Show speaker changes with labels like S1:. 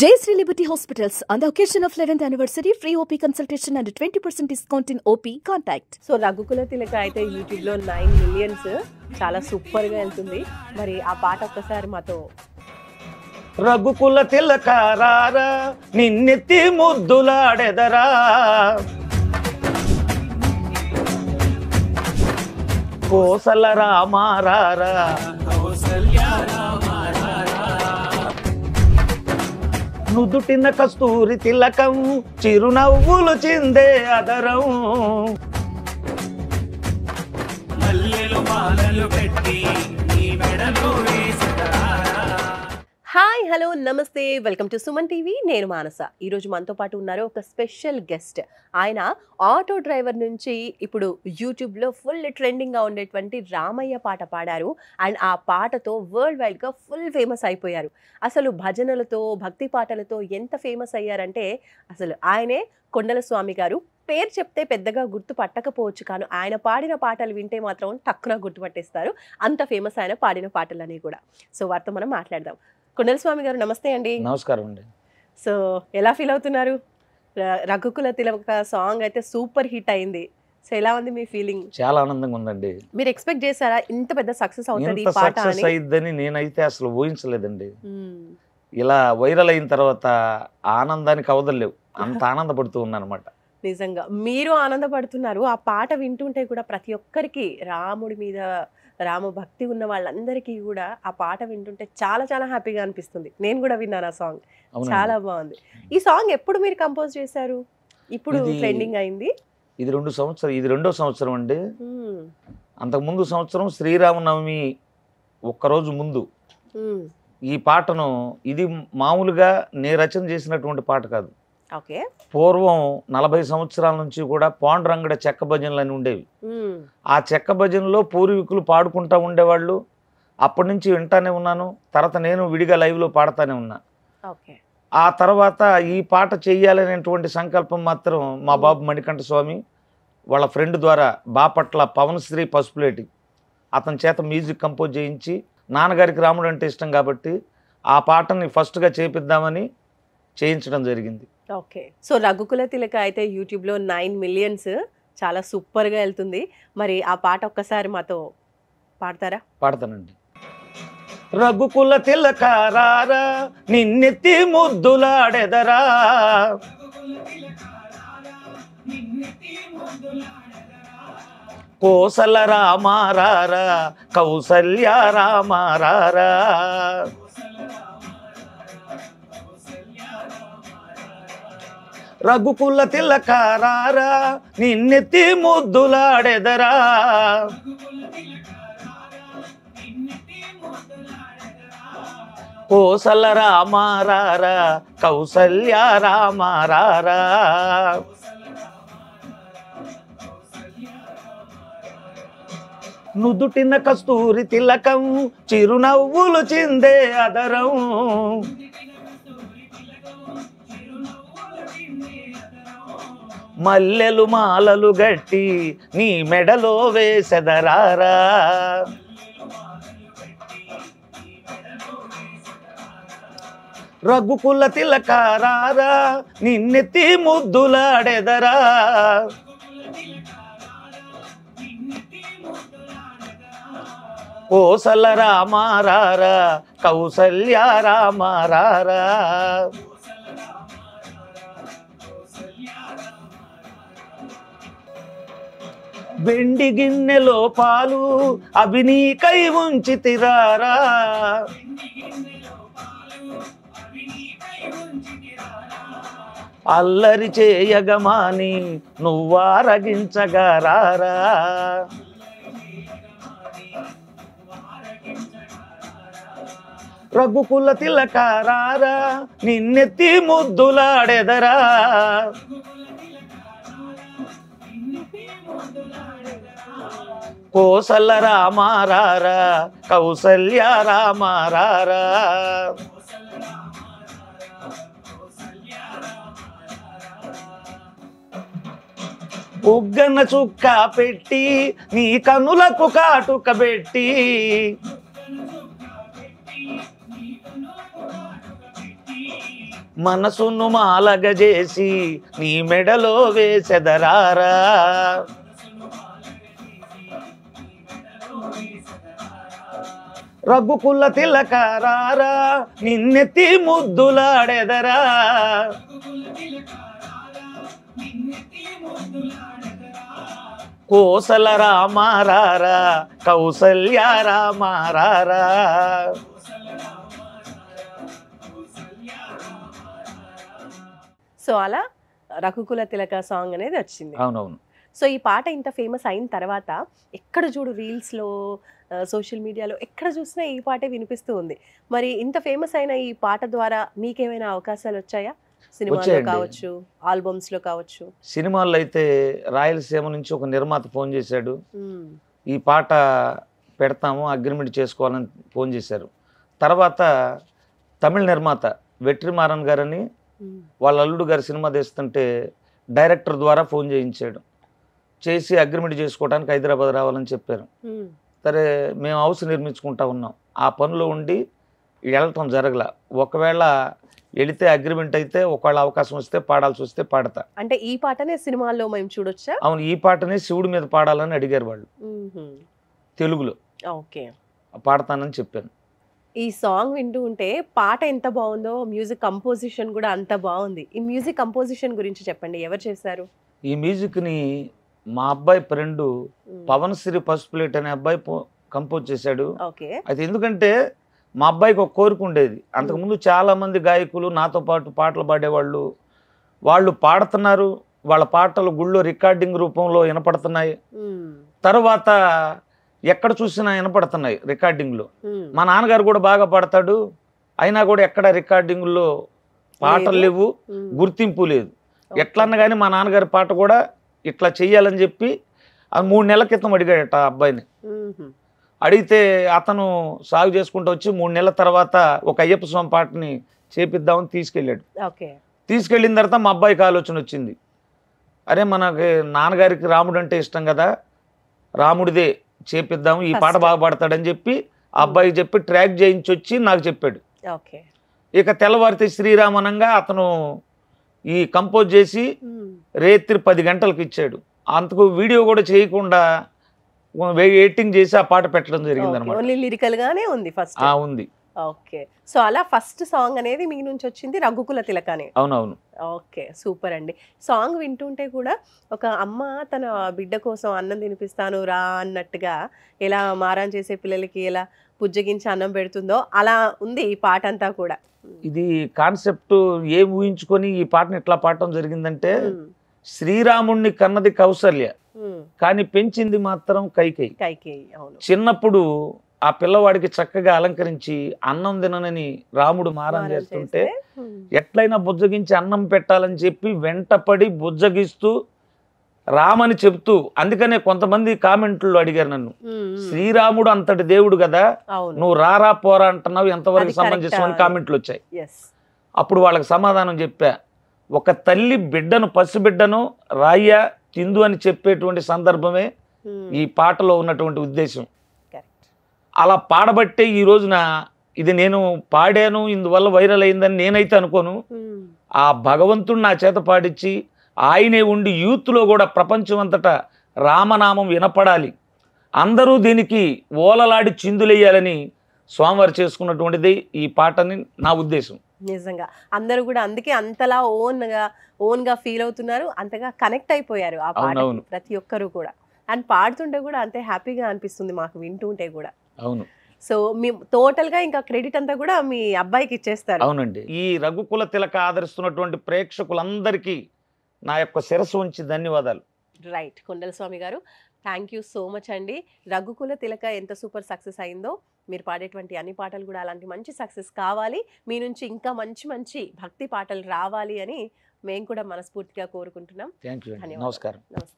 S1: Jayashree Liberty Hospitals on the occasion of 11th anniversary free OP consultation and 20% discount in OP contact.
S2: So Raghukula Tilaka అయితే YouTube లో 9 millions చాలా super గా వెళ్తుంది. మరి ఆ పాట ఒక్కసారి మాతో.
S3: రఘుకుల తిలక రారా నిన్నెత్తి ముద్దులాడెదరా కోసల రామారారా నుదుటిన కస్తూరి తిలకం చిరునవ్వులు చిందే అదరం
S2: హాయ్ హలో నమస్తే, వెల్కమ్ టు సుమన్ టీవీ. నేను మానస. ఈరోజు మనతో పాటు ఉన్నారు ఒక స్పెషల్ గెస్ట్. ఆయన ఆటో డ్రైవర్ నుంచి ఇప్పుడు యూట్యూబ్లో ఫుల్ ట్రెండింగ్గా ఉండేటువంటి రామయ్య పాట పాడారు. అండ్ ఆ పాటతో వరల్డ్ వైడ్గా ఫుల్ ఫేమస్ అయిపోయారు. అసలు భజనలతో భక్తి పాటలతో ఎంత ఫేమస్ అయ్యారంటే అసలు ఆయనే కొండల స్వామి గారు. పేరు చెప్తే పెద్దగా గుర్తు పట్టకపోవచ్చు, కానీ ఆయన పాడిన పాటలు వింటే మాత్రం టక్కున గుర్తుపట్టేస్తారు. అంత ఫేమస్ ఆయన పాడిన పాటలని కూడా. సో వారితో మనం మాట్లాడదాం. కొండల స్వామి గారు నమస్తే అండి.
S3: నమస్కారం అండి.
S2: సో ఎలా ఫీల్ అవుతున్నారు? రఘుకుల తిలక సాంగ్ అయితే సూపర్ హిట్ అయింది. సో ఎలా ఉంది మీ ఫీలింగ్?
S3: చాలా ఆనందంగా ఉందండి.
S2: మీరు ఎక్స్పెక్ట్ చేశారా ఇంత పెద్ద సక్సెస్ అవుతుంది ఈ
S3: ఇంత
S2: పాట
S3: సక్సెస్
S2: అని?
S3: అయిద్దని నేనైతే అసలు ఊహించలేదండి. ఇలా వైరల్ అయిన తర్వాత ఆనందానికి అవదలేవు, అంత ఆనందపడుతూ ఉన్నాను అనమాట.
S2: నిజంగా మీరు ఆనందపడుతున్నారు. ఆ పాట వింటుంటే కూడా ప్రతి ఒక్కరికి రాముడి మీద రామ భక్తి ఉన్న వాళ్ళందరికీ కూడా ఆ పాట వింటుంటే చాలా చాలా హ్యాపీగా అనిపిస్తుంది. నేను కూడా విన్నాను ఆ సాంగ్, చాలా బాగుంది. ఈ సాంగ్ ఎప్పుడు మీరు కంపోజ్ చేశారు? ఇప్పుడు ట్రెండింగ్ అయింది.
S3: ఇది రెండో సంవత్సరం అండి. అంతకుముందు సంవత్సరం శ్రీరామనవమి ఒక్కరోజు ముందు ఈ పాటను, ఇది మామూలుగా నేను రచన చేసినటువంటి పాట కాదు.
S2: ఓకే.
S3: పూర్వం 40 సంవత్సరాల నుంచి కూడా పాండురంగడ చెక్క భజనలు అని ఉండేవి. ఆ చెక్క భజనలో పూర్వీకులు పాడుకుంటా ఉండేవాళ్ళు. అప్పటి నుంచి వింటానే ఉన్నాను. తర్వాత నేను విడిగా లైవ్లో పాడుతూనే ఉన్నా. ఆ తర్వాత ఈ పాట చెయ్యాలనేటువంటి సంకల్పం మాత్రం మా బాబు మణికంఠ స్వామి వాళ్ళ ఫ్రెండ్ ద్వారా బాపట్ల పవన్ శ్రీ పసుపులేటి అతని చేత మ్యూజిక్ కంపోజ్ చేయించి, నాన్నగారికి రాముడు అంటే ఇష్టం కాబట్టి ఆ పాటని ఫస్ట్గా చేపిద్దామని చేయించడం జరిగింది.
S2: ఓకే. సో రఘుకుల తిలక అయితే యూట్యూబ్లో 9 మిలియన్స్ చాలా సూపర్గా వెళ్తుంది. మరి ఆ పాట ఒక్కసారి మాతో పాడతారా?
S3: పాడతానండి. రఘుకుల తిలక రారా నిన్నెత్తి ముద్దులాడెదరా కోసల రామారారా కౌసల్య రామారారా రఘుకుల తిలక రారా నిన్నెత్తి ముద్దులాడెదరా కోసల రామారారా కౌసల్య రామారారా నుదుటిన కస్తూరి తిలకం చిరునవ్వులు చిందే అదరం మల్లెలు మాలలు గట్టి నీ మెడలో వేసెదరారా రఘుకుల తిలక రారా నిన్నెత్తి ముద్దులాడెదరా కోసల రామారారా కౌసల్య రామారారా వెండి గిన్నెలో పాలు అవి నీకై ఉంచి తిరారా అల్లరి చేయగమాని నువ్వారగించగరారా రఘుకుల తిలక రారా నిన్నెత్తి ముద్దులాడెదరా కోసల రామారారా కౌసల్య రామారారా బుగ్గన చుక్క పెట్టి నీ కనులకు కాటుక పెట్టి మనసును మాలగజేసి నీ మెడలో వేసెదరారా. రఘుకుల తిలకారారా నిన్నెత్తి ముద్దులాడెదరా. కోసల రామారారా కౌసల్య రామారారా.
S2: సో అలా రఘుకుల తిలక సాంగ్ అనేది వచ్చింది.
S3: అవునవును.
S2: సో ఈ పాట ఇంత ఫేమస్ అయిన తర్వాత ఎక్కడ చూడు రీల్స్లో, సోషల్ మీడియాలో ఎక్కడ చూసినా ఈ పాటే వినిపిస్తూ ఉంది. మరి ఇంత ఫేమస్ అయిన ఈ పాట ద్వారా మీకేమైనా అవకాశాలు వచ్చాయా? సినిమాలో
S3: వచ్చాయండి.
S2: కావచ్చు, ఆల్బమ్స్లో కావచ్చు.
S3: సినిమాల్లో అయితే రాయలసీమ నుంచి ఒక నిర్మాత ఫోన్ చేశాడు, ఈ పాట పెడతాము అగ్రిమెంట్ చేసుకోవాలని ఫోన్ చేశారు. తర్వాత తమిళ నిర్మాత వెట్రిమారన్ గారని వాళ్ళ అల్లుడు గారు సినిమా తీస్తుంటే డైరెక్టర్ ద్వారా ఫోన్ చేయించాడు. చేసి అగ్రిమెంట్ చేసుకోవడానికి హైదరాబాద్ రావాలని చెప్పారు. సరే మేము హౌస్ నిర్మించుకుంటా ఉన్నాం, ఆ పనిలో ఉండి వెళ్ళటం జరగల. ఒకవేళ వెళితే అగ్రిమెంట్ అయితే ఒకవేళ అవకాశం వస్తే పాడాల్సి వస్తే పాడతా.
S2: అంటే ఈ పాటనే సినిమాల్లో మేము చూడొచ్చా?
S3: అవును, ఈ పాటనే శివుడి మీద పాడాలని అడిగారు వాళ్ళు, తెలుగులో.
S2: ఓకే,
S3: పాడతానని చెప్పాను.
S2: ఈ సాంగ్ వింటూ ఉంటే పాట ఎంత బాగుందో, మ్యూజిక్ కంపోజిషన్ కూడా అంత బాగుంది. ఈ మ్యూజిక్ కంపోజిషన్ గురించి చెప్పండి, ఎవరు చేశారు?
S3: ఈ మ్యూజిక్ని మా అబ్బాయి ఫ్రెండ్ పవన్ శ్రీ పసుపులేట్ అనే అబ్బాయి కంపోజ్ చేశాడు.
S2: ఓకే.
S3: అయితే ఎందుకంటే మా అబ్బాయికి ఒక కోరిక ఉండేది. అంతకుముందు చాలామంది గాయకులు నాతో పాటు పాటలు పాడేవాళ్ళు, వాళ్ళు పాడుతున్నారు, వాళ్ళ పాటలు గుళ్ళో రికార్డింగ్ రూపంలో వినపడుతున్నాయి, తర్వాత ఎక్కడ చూసినా వినపడుతున్నాయి రికార్డింగ్లో. మా నాన్నగారు కూడా బాగా పాడతాడు, అయినా కూడా ఎక్కడ రికార్డింగ్లో పాటలు లేవు, గుర్తింపు లేదు. ఎట్లన్నా కానీ మా నాన్నగారి పాట కూడా ఇట్లా చెయ్యాలని చెప్పి 3 నెలల క్రితం అడిగాడట ఆ అబ్బాయిని. అడిగితే అతను సాగు చేసుకుంటూ వచ్చి 3 నెలల తర్వాత ఒక అయ్యప్ప స్వామి పాటని చేపిద్దామని తీసుకెళ్ళాడు. తీసుకెళ్ళిన తర్వాత మా అబ్బాయికి ఆలోచన వచ్చింది, అరే మనకి నాన్నగారికి రాముడు అంటే ఇష్టం కదా, రాముడిదే చేపిద్దాము, ఈ పాట బాగా పాడతాడని చెప్పి ఆ అబ్బాయికి చెప్పి ట్రాక్ చేయించి వచ్చి నాకు చెప్పాడు. ఇక తెల్లవారితే శ్రీరామనంగా అతను ఈ కంపోజ్ చేసి రేత్రి 10 గంటలకు ఇచ్చాడు. అంతకు వీడియో కూడా చేయకుండా ఎడిటింగ్ చేసి ఆ పాట పెట్టడం జరిగింది అనమాట.
S2: ఓన్లీ లిరికల్ గానే ఉంది ఫస్ట్.
S3: ఉంది.
S2: ఓకే. సో అలా ఫస్ట్ సాంగ్ అనేది మీ నుంచి వచ్చింది రఘుకుల తిలకనే.
S3: అవునవును.
S2: ఓకే, సూపర్ అండి. సాంగ్ వింటుంటే కూడా ఒక అమ్మ తన బిడ్డ కోసం అన్నం తినిపిస్తాను రా అన్నట్టుగా, ఎలా మారాన్ చేసే పిల్లలకి ఎలా పుజ్జగించి అన్నం పెడుతుందో అలా ఉంది ఈ పాట అంతా కూడా.
S3: ఇది కాన్సెప్ట్ ఏం ఊహించుకొని ఈ పాటను ఎట్లా పాడటం జరిగిందంటే, శ్రీరాముణ్ణి కన్నది కౌసల్య, కానీ పెంచింది మాత్రం కైకేయి. చిన్నప్పుడు ఆ పిల్లవాడికి చక్కగా అలంకరించి అన్నం తిననని రాముడు మారం చేస్తుంటే ఎట్లయినా బుజ్జగించి అన్నం పెట్టాలని చెప్పి వెంటపడి బుజ్జగిస్తూ రామని చెప్తూ, అందుకనే కొంతమంది కామెంట్లో అడిగారు నన్ను, శ్రీరాముడు అంతటి దేవుడు కదా, నువ్వు రారా పోరా అంటున్నావు, ఎంతవరకు సమంజసం అని కామెంట్లు వచ్చాయి. అప్పుడు వాళ్ళకి సమాధానం చెప్పా, ఒక తల్లి బిడ్డను పసిబిడ్డను రాయ్య తిందు అని చెప్పేటువంటి సందర్భమే ఈ పాటలో ఉన్నటువంటి ఉద్దేశం. అలా పాడబట్టే ఈ రోజున ఇది నేను పాడాను, ఇందువల్ల వైరల్ అయిందని నేనైతే అనుకోను. ఆ భగవంతుడు నా చేత పాడించి ఆయనే ఉండి యూత్లో కూడా ప్రపంచం అంతటా రామనామం వినపడాలి, అందరూ దీనికి ఓలలాడి చిందులేయాలని స్వామివారు చేసుకున్నటువంటిది ఈ పాటని నా ఉద్దేశం.
S2: నిజంగా అందరూ కూడా అందుకే అంతలా ఓన్ గా ఫీల్ అవుతున్నారు, అంతగా కనెక్ట్ అయిపోయారు ఆ పాటకి ప్రతి ఒక్కరు కూడా. అండ్ పాడుతుంటే కూడా అంతే హ్యాపీగా అనిపిస్తుంది మాకు వింటుంటే కూడా.
S3: అవును.
S2: సో మీ టోటల్ గా ఇంకా క్రెడిట్ అంతా కూడా మీ అబ్బాయికి ఇచ్చేస్తారు.
S3: అవునండి. ఈ రఘుకుల తిలక ఆదరిస్తున్నటువంటి ప్రేక్షకులందరికీ నా యొక్క శిరస్సు ఉంచి ధన్యవాదాలు.
S2: రైట్, కొండల స్వామి గారు, థ్యాంక్ యూ సో మచ్ అండి. రఘుకుల తిలక ఎంత సూపర్ సక్సెస్ అయిందో, మీరు పాడేటువంటి అన్ని పాటలు కూడా అలాంటి మంచి సక్సెస్ కావాలి, మీ నుంచి ఇంకా మంచి మంచి భక్తి పాటలు రావాలి అని మేము కూడా మనస్ఫూర్తిగా కోరుకుంటున్నాం.
S3: Thank you. నమస్కారం.
S2: నమస్తే.